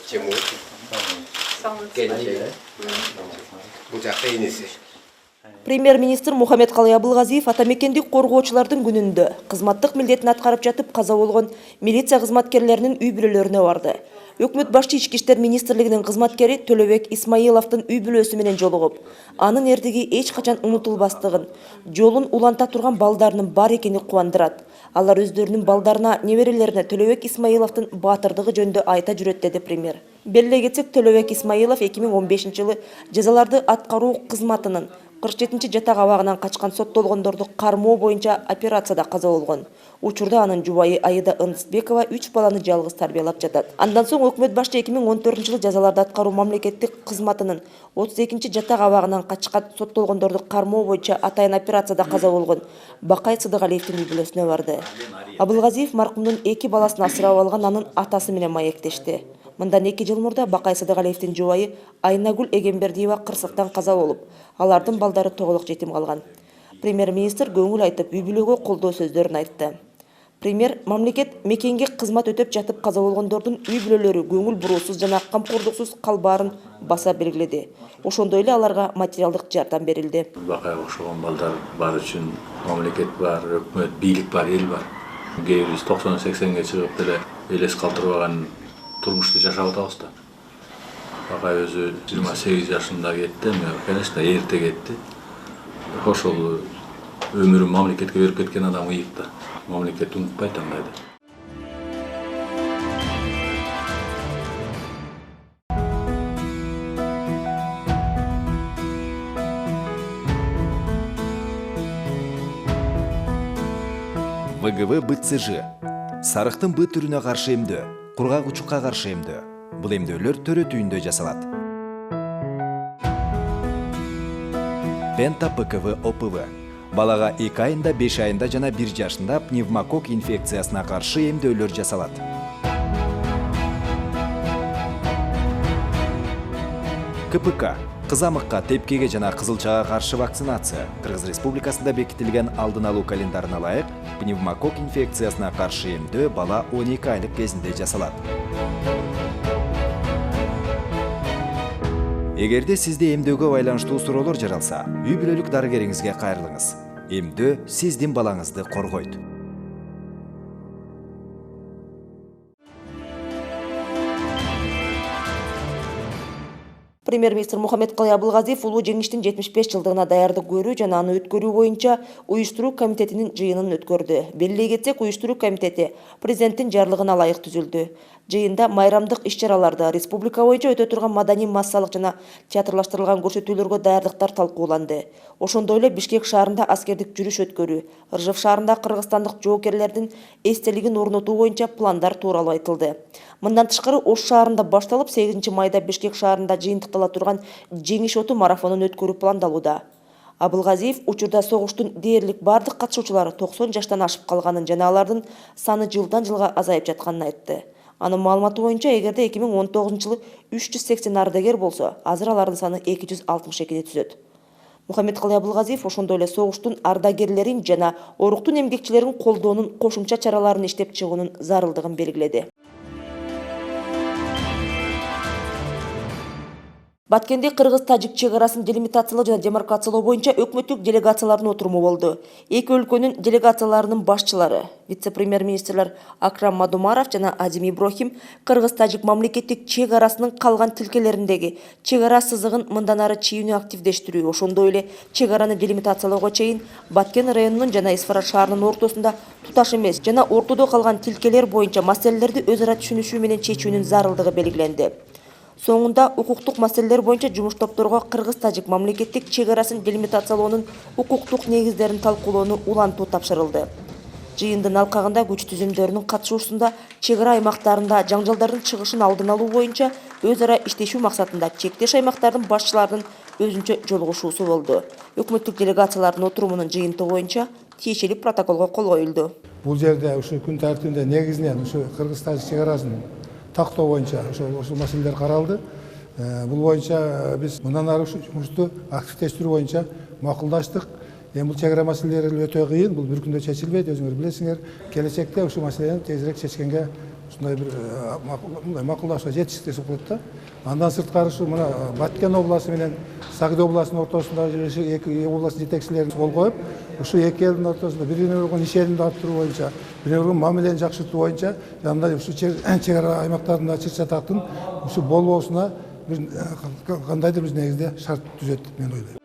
Тимур. Бұл жақта енесі. Премьер-министр Мухаммедкалый Абылгазиев атамекендик коргоочулардын күнүндө кызматтык милдетин аткарып жатып каза болгон милиция кызматкерлеринин үй бүлөлөрүнө барды. Өкмөт башчы Ички иштер министрлигинин кызматкери Төлөбек Исмаиловдун үй бүлөсү менен жолугуп, анын эрдиги эч качан унутулбастыгын, жолун уланта турган балдарынын бар экени кубандырат. Алар өздөрүнүн балдарына, неберелерине Төлөбек Исмаиловдун баатырдыгы жөнүндө айта жүрөт, деди премьер. Белгилей кетсек, Төлөбек Исмаилов 2015-жылы жазаларды аткаруу кызматынын 47-чи жатак абагынан качкан соттолгондорду кармоо боюнча операцияда каза болгон. Учурда анын жубайы Аида Ынысбекова 3 баланы жалгыз тарбиялап жатат. Андан соң өкмөт башчы 2014-жылы жазаларды аткаруу мамлекеттик кызматынын 32-чи жатак абагынан качкан соттолгондорду кармоо боюнча атайын операцияда каза болгон Бакай Сыдыгалиевдин үй бүлөсүнө барды. Абылгазиев маркумдун 2 баласын асырап алган анын атасы менен маектешти. Мындан 2 жыл мурда Бакай Сыдыгалиевдин жубайы Айнагүл Эгембердиева кырсыктан каза болуп, алардын балдары тоголук жетим калган. Премьер-министр көңүл айтып, үй бүлөгө колдоо сөздөрүн айтты. Премьер мамлекет мекенге кызмат өтөп жатып каза болгондордун үй бүлөлөрү көңүл буруусуз жана камкордуксуз калбаарын баса белгиледи. Ошондой эле аларга материалдык жардам берилди. Бакайга окшогон балдар бар үчүн мамлекет бар, өкмөт, бийлик бар, эл бар. Кээ биз 90-80ге чыгып деле элес калтырбаган турмушту жашап атабыз да. Бакай өзү 28 жашында кетти, конечно, эрте кетти. Ошол өмүрүн мамлекетке берип кеткен адам ыйык да. Мамлекет унутпайт андайды. ВГВ БЦЖ. Сарыктын Б түрүнө каршы эмдөө, кургак учукка каршы эмдөө. Бул эмдөөлөр төрө түйүндө жасалат. Пента ПКВ ОПВ. Балага 2 айында, 5 айында жана 1 жашында пневмокок инфекциясына каршы эмдөөлөр жасалат. КПК. Кызамыкка, тепкеге жана кызылчага каршы вакцинация. Кыргыз Республикасында бекитилген алдын алуу календарына ылайык пневмокок инфекциясына каршы эмдөө бала 12 айлык кезинде жасалат. Эгерде сизде эмдөөгө байланыштуу суроолор жаралса, үй бүлөлүк дарыгериңизге кайрылыңыз. Эмдөө сиздин балаңызды коргойт. Премьер-министр Мухаммедкалый Абылгазиев улуу жеңиштин 75 жылдыгына даярдык көрүү жана аны өткөрүү боюнча уюштуруу комитетинин жыйынын өткөрдү. Белгилей кетсек, уюштуруу комитети президенттин жарлыгына ылайык түзүлдү. Жыйында майрамдык иш-чараларды, республика боюнча өтө турган маданий массалык жана театрлаштырылган көрсөтүүлөргө даярдыктар талкууланды. Ошондой эле Бишкек шаарында аскердик жүрүш өткөрүү, Ыржев шаарында кыргызстандык жоокерлердин эстелигин орнотуу боюнча пландар тууралуу айтылды. Мындан тышкары Ош шаарында башталып 8 майда Бишкек шаарында жыйынтыктала турган жеңиш оту марафонун өткөрүү пландалууда. Абылгазиев учурда согуштун дээрлик бардык катышуучулары 90 жаштан ашып калганын жана алардын саны жылдан жылга азайып жатканын айтты. Анын маалыматы боюнча, эгерде 2019-жылы 380 ардагер болсо, азыр алардын саны 262 түзөт. Мухаммедкалый Абылгазиев ошондой эле согуштун ардагерлерин жана оруктун эмгекчилерин колдоонун кошумча чараларын иштеп чыгуунун зарылдыгын белгиледи. Баткенде кыргыз-тажик чек арасын делимитациялоо жана демаркациялоо боюнча өкмөттүк делегациялардын отуруму болду. Эки өлкөнүн делегацияларынын башчылары, вице-премьер-министрлер Акрам Мадумаров жана Адим Иброхим кыргыз-тажик мамлекеттик чек арасынын калган тилкелериндеги чек ара сызыгын мындан ары чийүүнү активдештирүү, ошондой эле чек араны делимитациялоого чейин Баткен районунун жана Исфара шаарынын ортосунда туташ эмес жана ортодо калган тилкелер боюнча маселелерди өз ара түшүнүшүү менен чечүүнүн зарылдыгы белгиленди. Соңунда укуктук маселелер боюнча жумуш топторго кыргыз-тажик мамлекеттик чек арасын делимитациялоонун укуктук негиздерин талкуулоону улантуу тапшырылды. Жыйындын алкагында күч түзүмдөрүнүн катышуусунда чек ара аймактарында жаңжалдардын чыгышын алдын алуу боюнча өз ара иштешүү максатында чектеш аймактардын башчыларынын өзүнчө жолугушуусу болду. Өкмөттүк делегациялардын отурумунун жыйынтыгы боюнча тиешелик протоколго кол коюлду. Бул жерде ушу күн тартибинде негизинен ушу кыргыз-тажик чек арасын тактоо боюнча ошол маселелер каралды. Бул боюнча биз мындан ары ушу жумушту активдештирүү боюнча макулдаштык. Эми бул чек ара маселелери өтө кыйын, бул бир күндө чечилбейт, өзүңөр билесиңер. Келечекте ушу маселени тезирээк чечкенге ушундай бир мындай макулдашууга жетиштик десек болот да. Андан сырткары ушу мына Баткен областы менен Сагды областынын ортосунда эки област жетекчилерин кол коюп, ушу эки элдин ортосунда бири-бирине болгон иш эркиндигин арттыруу боюнча, бири-бирине болгон мамилени жакшыртуу боюнча, мындай ушу чек ара аймактарында чыр-чатактын ушу болбоосуна бир кандайдыр бир негизде шарт түзөт деп мен ойлойм.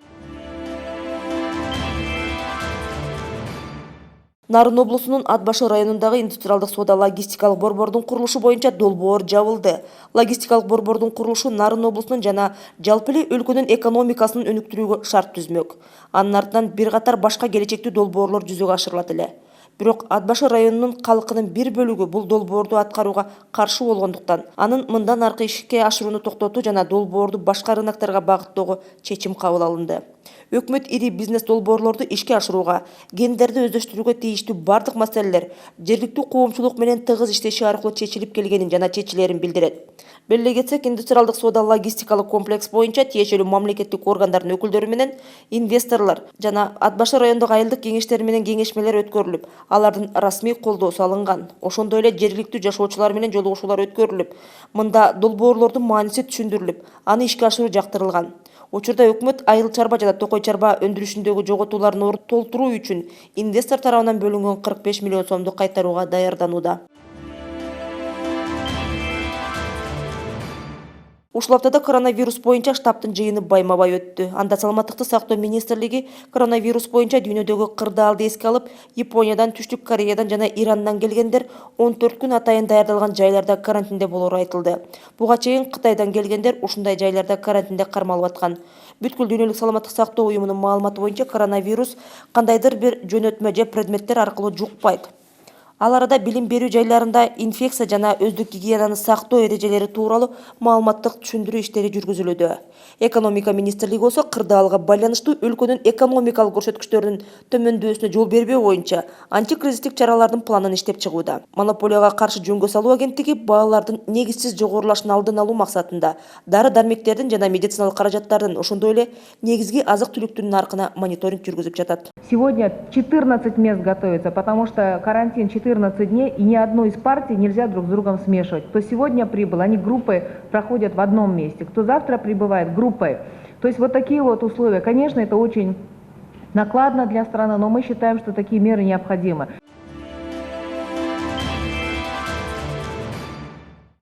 Нарын облусунун Ат башы районундагы индустриалдык соода логистикалык борбордун курулушу боюнча долбоор жабылды. Логистикалык борбордун курулушу Нарын облусунун жана жалпы эле өлкөнүн экономикасын өнүктүрүүгө шарт түзмөк. Анын артынан бир катар башка келечектүү долбоорлор жүзөгө ашырылат эле. Бирок Ат башы районунун калкынын бир бөлүгү бул долбоорду аткарууга каршы болгондуктан, анын мындан аркы ишке ашырууну токтотуу жана долбоорду башка рынокторго багыттоого чечим кабыл алынды. Өкмөт ири бизнес долбоорлорду ишке ашырууга, гендерди өздөштүрүүгө тийиштүү бардык маселелер жергиликтүү коомчулук менен тыгыз иштеши аркылуу чечилип келгенин жана чечилерин билдирет. Белгилей кетсек, индустриалдык соода логистикалык комплекс боюнча тиешелүү мамлекеттик органдардын өкүлдөрү менен инвесторлор жана Ат башы райондук айылдык кеңештер менен кеңешмелер өткөрүлүп, алардын расмий колдоосу алынган. Ошондой эле жергиликтүү жашоочулар менен жолугушуулар өткөрүлүп, мында долбоорлордун мааниси түшүндүрүлүп, аны ишке ашыруу жактырылган. Учурда өкмөт айыл чарба жана токой чарба өндүрүшүндөгү жоготуулардын толтуруу үчүн инвестор тарабынан бөлүнгөн 45 миллион сомду кайтарууга даярданууда. Ушул аптада коронавирус боюнча штабтын жыйыны байма-бай өттү. Анда саламаттыкты сактоо министрлиги коронавирус боюнча дүйнөдөгү кырдаалды эске алып, Япониядан, Түштүк Кореядан жана Ирандан келгендер 14 күн атайын даярдалган жайларда карантинде болору айтылды. Буга чейин Кытайдан келгендер ушундай жайларда карантинде кармалып аткан. Бүткүл дүйнөлүк саламаттык сактоо уюмунун маалыматы боюнча коронавирус кандайдыр бир жөнөтмө же предметтер аркылуу жукпайт. Ал арада билим берүү жайларында инфекция жана өздүк гигиенаны сактоо эрежелери тууралуу маалыматтык түшүндүрүү иштери жүргүзүлүүдө. Экономика министрлиги болсо кырдаалга байланыштуу өлкөнүн экономикалык көрсөткүчтөрүнүн төмөндөшүнө жол бербөө боюнча антикризистик чаралардын планын иштеп чыгууда. Монополияга каршы жөнгө салуу агенттиги баалардын негизсиз жогорулашын алдын алуу максатында дары-дармектердин жана медициналык каражаттардын, ошондой эле негизги азык-түлүктүн наркына мониторинг жүргүзүп жатат. Сегодня 14 мест готовится, потому что карантин 14 дней, и ни одну из партий нельзя друг с другом смешивать. Кто сегодня прибыл, они группой проходят в одном месте, кто завтра прибывает группой. То есть вот такие вот условия. Конечно, это очень накладно для страны, но мы считаем, что такие меры необходимы.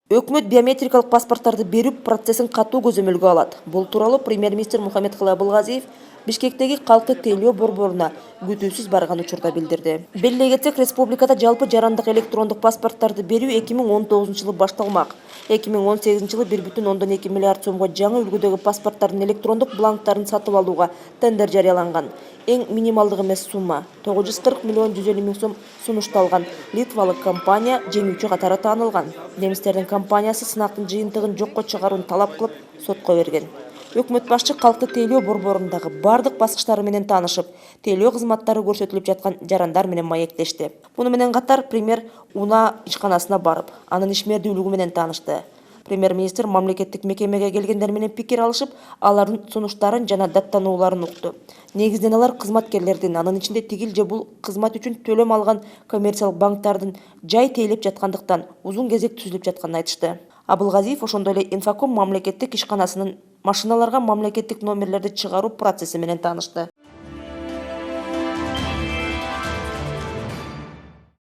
Өкмөт биометрикалык паспорттарды берүү процессин катуу көзөмөлгө алат. Бул тууралуу премьер-министр Мухаммедкалый Абылгазиев Бишкектеги калкты тейлөө борборуна күтүүсүз барган учурда билдирди. Белгилей кетсек, республикада жалпы жарандык электрондук паспорттарды берүү 2019 жылы башталмак. 2018 жылы 1,2 миллиард сомго жаңы үлгүдөгү паспорттардын электрондук бланктарын сатып алууга тендер жарыяланган. Эң минималдык эмес сумма 940 миллион 150 миң сом сунушталган. Литвалык компания жеңүүчү катары таанылган. Немистердин компаниясы сынактын жыйынтыгын жокко чыгарууну талап кылып сотко берген. Өкмөт башчы калкты тейлөө борборундагы бардык баскычтары менен таанышып, тейлөө кызматтары көрсөтүлүп жаткан жарандар менен маектешти. Муну менен катар премьер УНА ишканасына барып, анын ишмердүүлүгү менен таанышты. Премьер-министр мамлекеттик мекемеге келгендер менен пикир алышып, алардын сунуштарын жана даттанууларын укту. Негизден алар кызматкерлердин, анын ичинде тигил же бул кызмат үчүн төлөм алган коммерциялык банктардын жай тейлеп жаткандыктан узун кезек түзүлүп жатканын айтышты. Абылгазиев ошондой эле Инфоком мамлекеттик ишканасынын машиналарга мамлекеттик номерлерди чыгаруу процесси менен таанышты.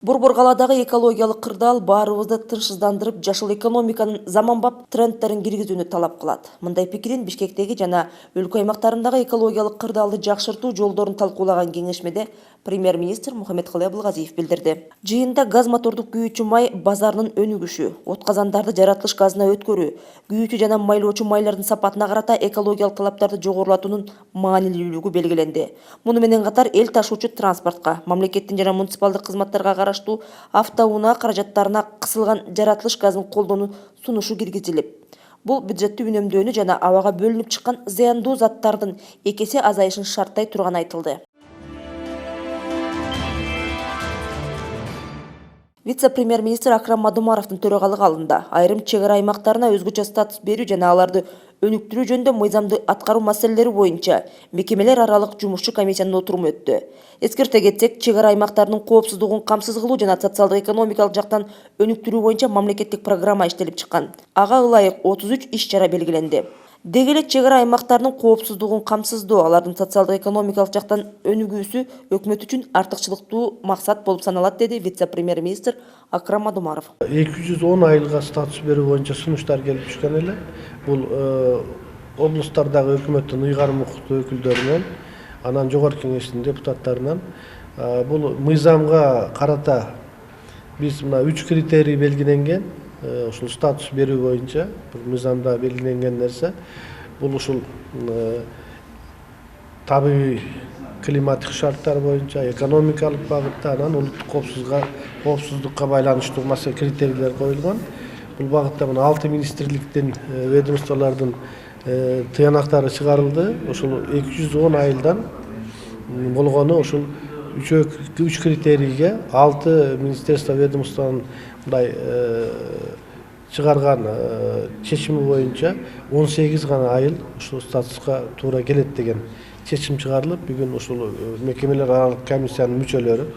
Борбор калаадагы экологиялык кырдаал баарыбызды тынчсыздандырып, жашыл экономиканын заманбап трендтерин киргизүүнү талап кылат. Мындай пикирин Бишкектеги жана өлкө аймактарындагы экологиялык кырдаалды жакшыртуу жолдорун талкуулаган кеңешмеде премьер-министр Мухаммедкалый Абылгазиев билдирди. Жыйында газ мотордук күйүүчү май базарынын өнүгүшү, отказандарды жаратылыш газына өткөрүү, күйүүчү жана майлоочу майлардын сапатына карата экологиялык талаптарды жогорулатуунун маанилүүлүгү белгиленди. Муну менен катар эл ташуучу транспортко, мамлекеттин жана муниципалдык кызматтарга караштуу автоунаа каражаттарына кысылган жаратылыш газын колдонуу сунушу киргизилип, бул бюджетти үнөмдөөнү жана абага бөлүнүп чыккан зыяндуу заттардын 2 эсе азайышын шарттай турганы айтылды. Вице-премьер-министр Акрам Мадумаровдун төрагалыгы алында айрым чек ара аймактарына өзгөчө статус берүү жана аларды өнүктүрүү жөнүндө мыйзамды аткаруу маселелери боюнча мекемелер аралык жумушчу комиссиянын отуруму өттү. Эскерте кетсек, чек ара аймактарынын коопсуздугун камсыз кылуу жана социалдык экономикалык жактан өнүктүрүү боюнча мамлекеттик программа иштелип чыккан. Ага ылайык 33 иш-чара белгиленди. Деги эле чек ара аймактарынын коопсуздугун камсыздоо, алардын социалдык экономикалык жактан өнүгүүсү өкмөт үчүн артыкчылыктуу максат болуп саналат, деди вице-премьер-министр Акрам Мадумаров. 210 айылга статус берүү боюнча сунуштар келип түшкөн эле. Бул облустардагы өкмөттүн ыйгарым укуктуу өкүлдөрүнөн, анан жогорку кеңештин депутаттарынан бул мыйзамга карата биз мына 3 критерий белгиленген. Ушул статус берүү боюнча мыйзамда белгиленген нерсе бул ушул табигый климаттык шарттар боюнча, экономикалык багытта, анан улуттук коопсуздукка байланыштуу критерийлер коюлган. Бул багытта мына 6 министрликтин, ведомстволордун тыянактары чыгарылды. Ушул 210 айылдан болгону ушул 3 критерийге 6 министерство ведомствонун мындай чыгарган чечими боюнча 18 гана айыл ушул статуска туура келет деген чечим чыгарылып, бүгүн ушул мекемелер аралык комиссиянын мүчөлөрү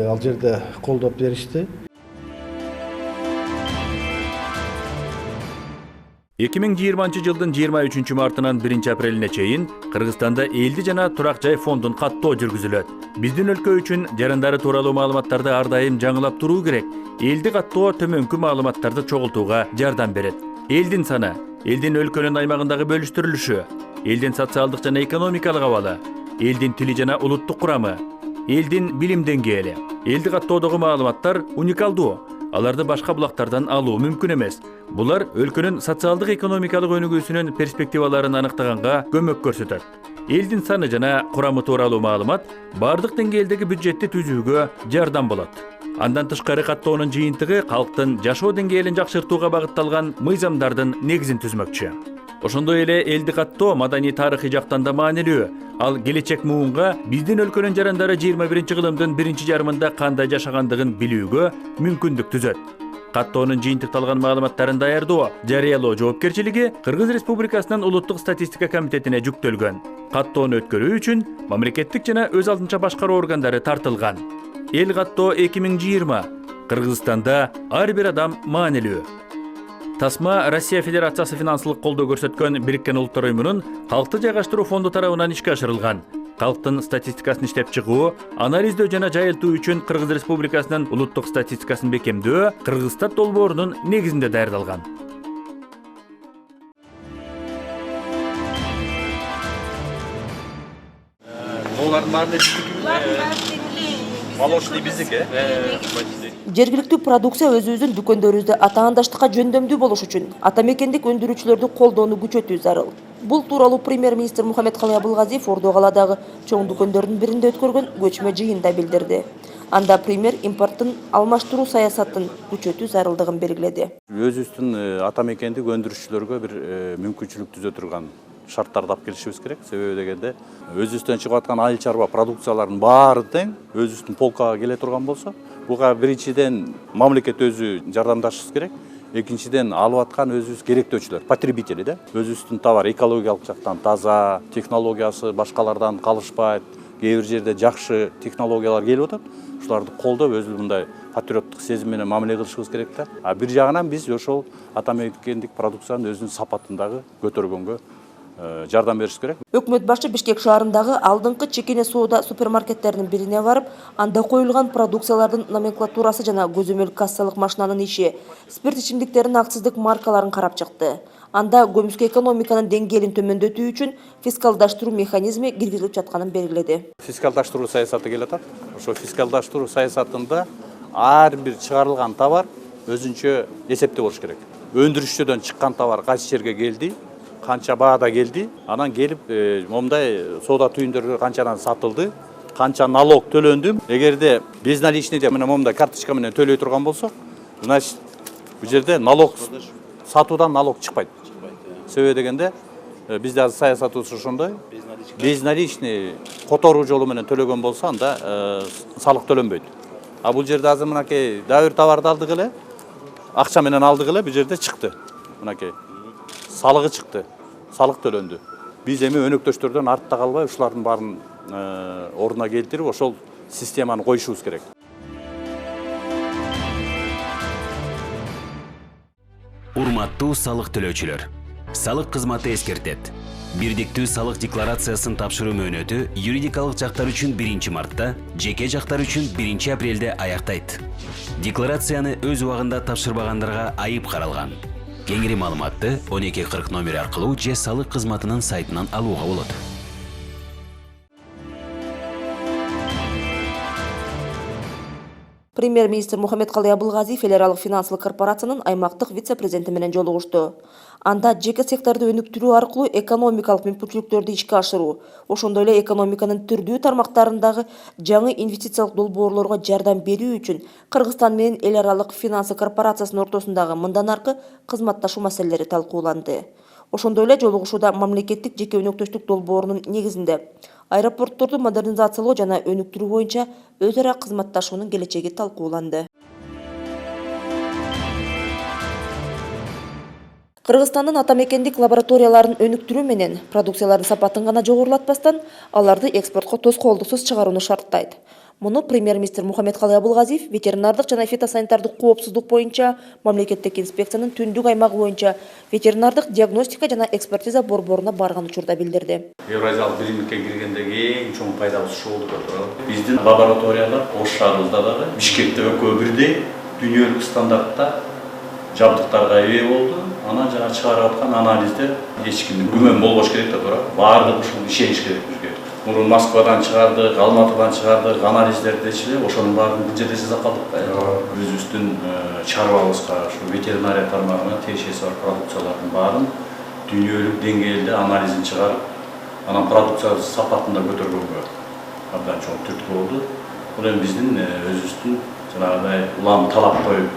ал жерде колдоп беришти. 2020 жылдын 23 мартынан 1 апрелине чейин Кыргызстанда элди жана турак жай фондун каттоо жүргүзүлөт. Биздин өлкө үчүн жарандары тууралуу маалыматтарды ар дайым жаңылап туруу керек. Элди каттоо төмөнкү маалыматтарды чогултууга жардам берет. Элдин саны, элдин өлкөнүн аймагындагы бөлүштүрүлүшү, элдин социалдык жана экономикалык абалы, элдин тили жана улуттук курамы, элдин билим деңгээли. Элди каттоодогу маалыматтар уникалдуу. Аларды башка булактардан алуу мүмкүн эмес. Булар өлкөнүн социалдык экономикалык өнүгүүсүнүн перспективаларын аныктаганга көмөк көрсөтөт. Элдин саны жана курамы тууралуу маалымат бардык деңгээлдеги бюджетти түзүүгө жардам болот. Андан тышкары каттоонун жыйынтыгы калктын жашоо деңгээлин жакшыртууга багытталган мыйзамдардын негизин түзмөкчү. Ошондой эле элди каттоо маданий тарыхый жактан да маанилүү. Ал келечек муунга биздин өлкөнүн жарандары 21-кылымдын биринчи жарымында кандай жашагандыгын билүүгө мүмкүндүк түзөт. Каттоонун жыйынтыкталган маалыматтарын даярдоо, жарыялоо жоопкерчилиги Кыргыз Республикасынын Улуттук статистика комитетине жүктөлгөн. Каттоону өткөрүү үчүн мамлекеттик жана өз алдынча башкаруу органдары тартылган. Эл каттоо 2020 Кыргызстанда ар бир адам маанилүү. Тасма Россия Федерациясы финансылык колдоо көрсөткөн Бириккен Улуттар Уюмунун Калкты жайгаштыруу фонду тарабынан ишке ашырылган. Калктын статистикасын иштеп чыгуу, анализдөө жана жайылтуу үчүн Кыргыз Республикасынын улуттук статистикасын бекемдөө Кыргызстат долбоорунун негизинде даярдалган. Булардын баары молочный биздики. Жергиликтүү продукция өзүбүздүн дүкөндөрүбүздө атаандаштыкка жөндөмдүү болуш үчүн атамекендик өндүрүүчүлөрдү колдоону күчөтүү зарыл. Бул тууралуу премьер-министр Мухаммедкалый Абылгазиев Ордо калаадагы чоң дүкөндөрдүн биринде өткөргөн көчмө жыйында билдирди. Анда премьер импорттун алмаштыруу саясатын күчөтүү зарылдыгын белгиледи. Өзүбүздүн атамекендик өндүрүүчүлөргө бир мүмкүнчүлүк түзө турган шарттарды алып келишибиз керек. Себеби дегенде өзүбүздөн чыгып аткан айыл чарба продукциялардын баары тең өзүбүздүн полкага келе турган болсо, буга биринчиден мамлекет өзү жардамдашыбыз керек. Экинчиден алып аткан өзүбүз керектөөчүлөр, потребители да. Өзүбүздүн товар экологиялык жактан таза, технологиясы башкалардан калышпайт, кээ бир жерде жакшы технологиялар келип атат. Ушуларды колдоп өзүбүз мындай патриоттук сезим менен мамиле кылышыбыз керек да. А бир жагынан биз ошол атамекендик продукциянын өзүнүн сапатын дагы көтөргөнгө жардам бериш керек. Өкмөт башы Бишкек шаарындагы алдыңкы чекене соода супермаркеттеринин бирине барып, анда коюлган продукциялардын номенклатурасы жана көзөмөл кассалык машинанын иши, спирт ичимдиктеринин акциздик маркаларын карап чыкты. Анда көмүскө экономиканын деңгээлин төмөндөтүү үчүн фискалдаштыруу механизми киргизилип жатканын белгиледи. Фискалдаштыруу саясаты келет атат. Ошо фискалдаштыруу саясатында ар бир чыгарылган товар өзүнчө эсептөө болуш керек. Өндүрүшчүдөн чыккан товар кайсы жерге келди, канча баада келди, анан келип момундай соода түйүндөргө канчадан сатылды, канча налог төлөндү. Эгерде безналичныйде мына момундай карточка менен төлөй турган болсок, значит бул жерде налог сатуудан налог чыкпайт. Себеби дегенде бизде азыр саясатыбыз ошондой. Безналичный которуу жолу менен төлөгөн болсо анда салык төлөнбөйт. А бул жерде азыр мынакей дагы бир товарды алдык эле. Акча менен алдык эле, бул жерде чыкты. Мынакей салыгы чыкты. Салык төлөндү. Биз эми өнөктөштөрдөн артта калбай ушулардын баарын ордуна келтирип, ошол системаны коюшубуз керек. Урматтуу салык төлөөчүлөр, салык кызматы эскертет. Бирдиктүү салык декларациясын тапшыруу мөөнөтү юридикалык жактар үчүн 1-мартта, жеке жактар үчүн 1-апрелде аяктайт. Декларацияны өз убагында тапшырбагандарга айып каралган. Кеңири маалыматты 1240 номери аркылуу же салык кызматынын сайтынан алууга болот. Премьер-министр Мухаммедкалый Абылгазиев Федералдык финансылык корпорациянын аймактык вице-президенти менен жолугушту. Анда жеке секторду өнүктүрүү аркылуу экономикалык мүмкүнчүлүктөрдү ишке ашыруу, ошондой эле экономиканын түрдүү тармактарындагы жаңы инвестициялык долбоорлорго жардам берүү үчүн Кыргызстан менен эл аралык финансы корпорациясынын ортосундагы мындан аркы кызматташуу маселелери талкууланды. Ошондой эле жолугушууда мамлекеттик жеке өнөктөштүк долбоорунун негизинде аэропортторду модернизациялоо жана өнүктүрүү боюнча өз ара кызматташуунун келечеги талкууланды. Кыргызстандын атамекендик лабораторияларын өнүктүрүү менен продукциялардын сапатын гана жогорулатпастан, аларды экспортко тоскоолдуксуз чыгарууну шарттайт. Муну премьер-министр Мухаммедкалый Абылгазиев ветеринардык жана фитосанитардык коопсуздук боюнча мамлекеттик инспекциянын түндүк аймагы боюнча ветеринардык диагностика жана экспертиза борборуна барган учурда билдирди. Евразиялык биримдикке киргендеги эң чоң пайдабыз ушул болду деп турат. Биздин лабораториялар Ош шаарыбызда дагы Бишкекте экөө бирдей дүйнөлүк стандартта жабдыктарга ээ болду. Анан жана чыгарып аткан анализдер эч кимдин күмөн болбош керек деп турат. Баардык ушул ишениш керек бизге. Мурун Москвадан чыгардык, Алматыдан чыгардык, анализдердичи эле ошонун баарын бул жерде жасап калдык. Өзүбүздүн чарбабызга, ушу ветеринария тармагына тиешеси бар продукциялардын баарын дүйнөлүк деңгээлде анализин чыгарып, анан продукция сапатын да көтөргөнгө абдан чоң түрткү болду. Бул эми биздин өзүбүздүн жанагыдай улам талап коюп,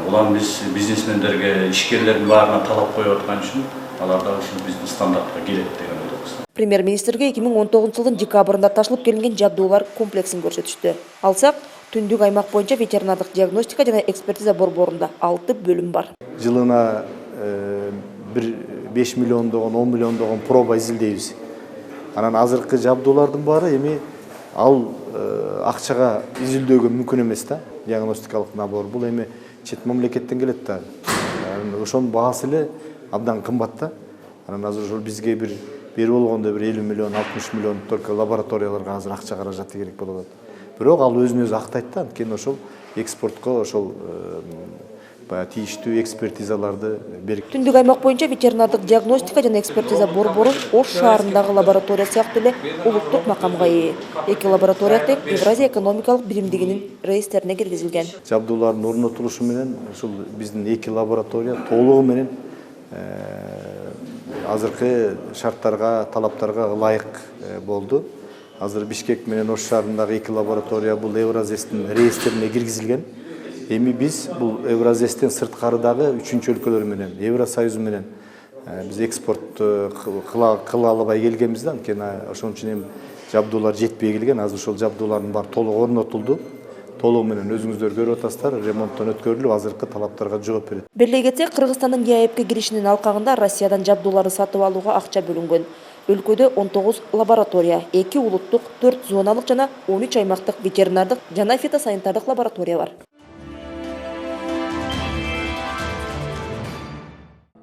улам биз бизнесмендерге, ишкерлердин баарына талап коюп аткан үчүн алар да ушул биздин стандартка келет деген ойдобуз. Премьер-министрге 2019 жылдын декабрында ташылып келинген жабдуулар комплексин көрсөтүштү. Алсак, түндүк аймак боюнча ветеринардык диагностика жана экспертиза борборунда 6 бөлүм бар. Жылына 5 миллиондогон, 10 миллиондогон проба изилдейбиз. Анан азыркы жабдуулардын баары эми ал акчага изилдөөгө мүмкүн эмес да. Диагностикалык набор бул эми чет мамлекеттен келет да. Ошонун баасы эле абдан кымбат да. Анан азыр ошол бизге бир болгондо 50 миллион, 60 миллион только лабораторияларга азыр акча каражаты керек болот. Бирок ал өзүн өзү актайт да, анткени ошол экспортко ошол тийиштүү экспертизаларды берип. Түндүк аймак боюнча ветеринардык диагностика жана экспертиза борбору Ош шаарындагы лаборатория сыяктуу эле улуттук макамга ээ. Эки лаборатория тең Евразия экономикалык биримдигинин реестрине киргизилген. Жабдуулардын орнотулушу менен ушул биздин эки лаборатория толугу менен азыркы шарттарга, талаптарга ылайык болду. Азыр Бишкек менен Ош шаарындагы эки лаборатория бул Евразестин реестрине киргизилген. Эми биз бул Евразестен сырткарыдагы үчүнчү өлкөлөр менен, Евросоюз менен биз экспорт кыла албай келгенбиз да, анткени ошон үчүн эми жабдуулар жетпей келген. Азыр ошол жабдуулардын баары толук орнотулду. Толугу менен өзүңүздөр көрүп атасыздар, ремонттон өткөрүлүп, азыркы талаптарга жооп берет. Бирлей кетсек, Кыргызстандын ЕАЭПке киришинин алкагында Россиядан жабдууларды сатып алууга акча бөлүнгөн. Өлкөдө 19 лаборатория, 2 улуттук, 4 зоналык жана 13 аймактык ветеринардык жана фитосанитардык лаборатория бар.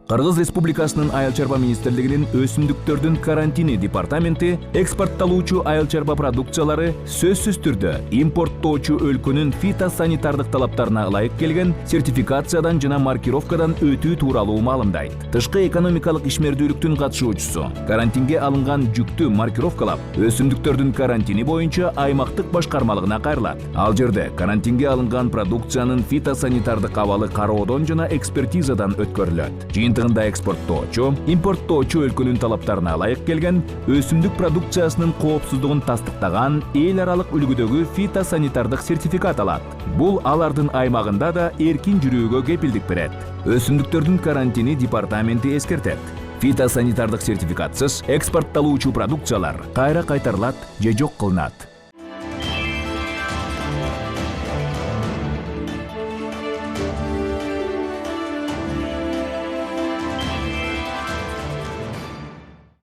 Кыргыз Республикасынын Айыл чарба министрлигинин өсүмдүктөрдүн карантини департаменти экспортталуучу айыл чарба продукциялары сөзсүз түрдө импорттоочу өлкөнүн фитосанитардык талаптарына ылайык келген сертификациядан жана маркировкадан өтүү тууралуу маалымдайт. Тышкы экономикалык ишмердүүлүктүн катышуучусу карантинге алынган жүктү маркировкалап, өсүмдүктөрдүн карантини боюнча аймактык башкармалыгына кайрылат. Ал жерде карантинге алынган продукциянын фитосанитардык абалы кароодон жана экспертизадан өткөрүлөт. Жыйынтыгында экспорттоочу, импорттоочу өлкөнүн талаптарына ылайык келген өсүмдүк продукциясынын коопсуздугун тастыктаган эл аралык үлгүдөгү фитосанитардык сертификат алат. Бул алардын аймагында да эркин жүрүүгө кепилдик берет. Өсүмдүктөрдүн карантини департаменти эскертет. Фитосанитардык сертификатсыз экспортталуучу продукциялар кайра кайтарылат же жок кылынат.